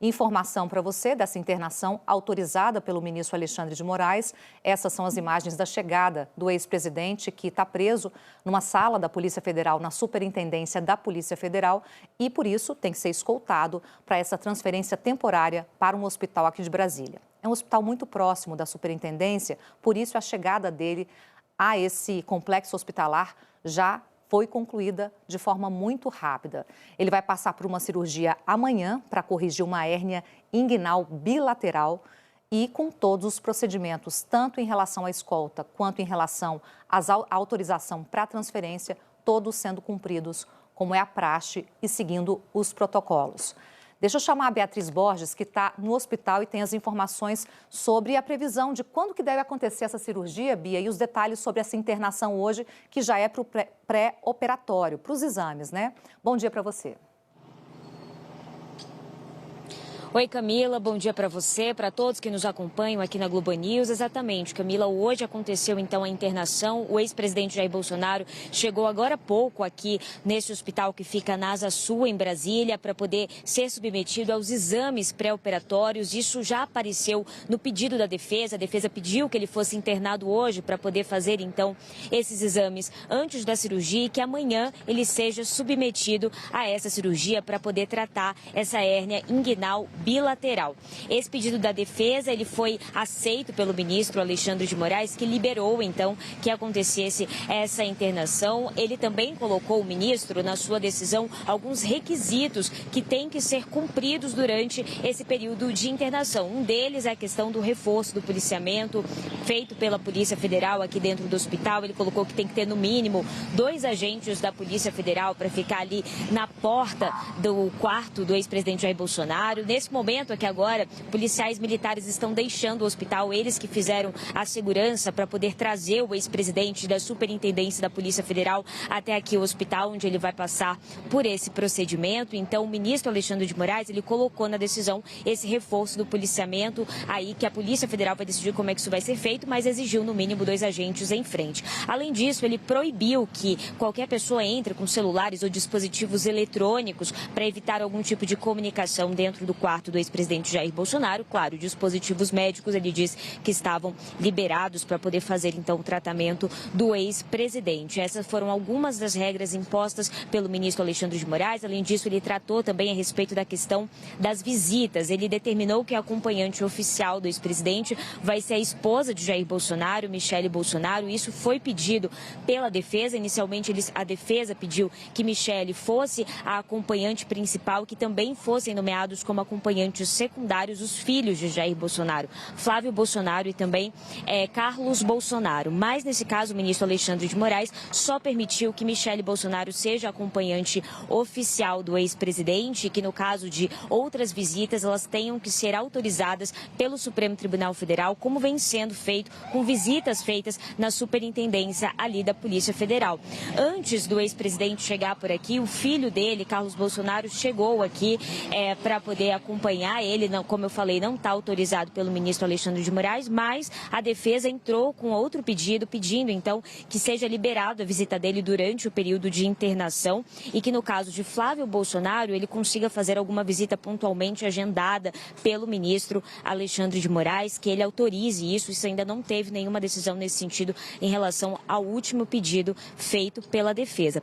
Informação para você dessa internação autorizada pelo ministro Alexandre de Moraes. Essas são as imagens da chegada do ex-presidente, que está preso numa sala da Polícia Federal, na Superintendência da Polícia Federal, e por isso tem que ser escoltado para essa transferência temporária para um hospital aqui de Brasília. É um hospital muito próximo da Superintendência, por isso a chegada dele a esse complexo hospitalar já foi concluída de forma muito rápida. Ele vai passar por uma cirurgia amanhã para corrigir uma hérnia inguinal bilateral e com todos os procedimentos, tanto em relação à escolta quanto em relação à autorização para transferência, todos sendo cumpridos como é a praxe e seguindo os protocolos. Deixa eu chamar a Beatriz Borges, que está no hospital e tem as informações sobre a previsão de quando que deve acontecer essa cirurgia, Bia, e os detalhes sobre essa internação hoje, que já é para o pré-operatório, para os exames, né? Bom dia para você. Oi, Camila, bom dia para você, para todos que nos acompanham aqui na Globo News. Exatamente, Camila, hoje aconteceu então a internação. O ex-presidente Jair Bolsonaro chegou agora há pouco aqui nesse hospital que fica na Asa Sul, em Brasília, para poder ser submetido aos exames pré-operatórios. Isso já apareceu no pedido da defesa. A defesa pediu que ele fosse internado hoje para poder fazer então esses exames antes da cirurgia e que amanhã ele seja submetido a essa cirurgia para poder tratar essa hérnia inguinal bilateral. Esse pedido da defesa, ele foi aceito pelo ministro Alexandre de Moraes, que liberou então que acontecesse essa internação. Ele também colocou, o ministro, na sua decisão, alguns requisitos que têm que ser cumpridos durante esse período de internação. Um deles é a questão do reforço do policiamento feito pela Polícia Federal aqui dentro do hospital. Ele colocou que tem que ter no mínimo 2 agentes da Polícia Federal para ficar ali na porta do quarto do ex-presidente Jair Bolsonaro. Nesse momento aqui agora, policiais militares estão deixando o hospital, eles que fizeram a segurança para poder trazer o ex-presidente da Superintendência da Polícia Federal até aqui o hospital, onde ele vai passar por esse procedimento. Então, o ministro Alexandre de Moraes, ele colocou na decisão esse reforço do policiamento, aí que a Polícia Federal vai decidir como é que isso vai ser feito, mas exigiu no mínimo 2 agentes em frente. Além disso, ele proibiu que qualquer pessoa entre com celulares ou dispositivos eletrônicos para evitar algum tipo de comunicação dentro do quarto do ex-presidente Jair Bolsonaro. Claro, dispositivos médicos, ele diz que estavam liberados para poder fazer então o tratamento do ex-presidente. Essas foram algumas das regras impostas pelo ministro Alexandre de Moraes. Além disso, ele tratou também a respeito da questão das visitas. Ele determinou que a acompanhante oficial do ex-presidente vai ser a esposa de Jair Bolsonaro, Michele Bolsonaro. Isso foi pedido pela defesa. Inicialmente, a defesa pediu que Michele fosse a acompanhante principal, que também fossem nomeados como acompanhantes secundários os filhos de Jair Bolsonaro, Flávio Bolsonaro e também Carlos Bolsonaro. Mas, nesse caso, o ministro Alexandre de Moraes só permitiu que Michele Bolsonaro seja acompanhante oficial do ex-presidente e que, no caso de outras visitas, elas tenham que ser autorizadas pelo Supremo Tribunal Federal, como vem sendo feito com visitas feitas na superintendência ali da Polícia Federal. Antes do ex-presidente chegar por aqui, o filho dele, Carlos Bolsonaro, chegou aqui para poder acompanhar ele. Não, como eu falei, não está autorizado pelo ministro Alexandre de Moraes, mas a defesa entrou com outro pedido, pedindo então que seja liberado a visita dele durante o período de internação e que, no caso de Flávio Bolsonaro, ele consiga fazer alguma visita pontualmente agendada pelo ministro Alexandre de Moraes, que ele autorize isso. Isso ainda não teve nenhuma decisão nesse sentido em relação ao último pedido feito pela defesa.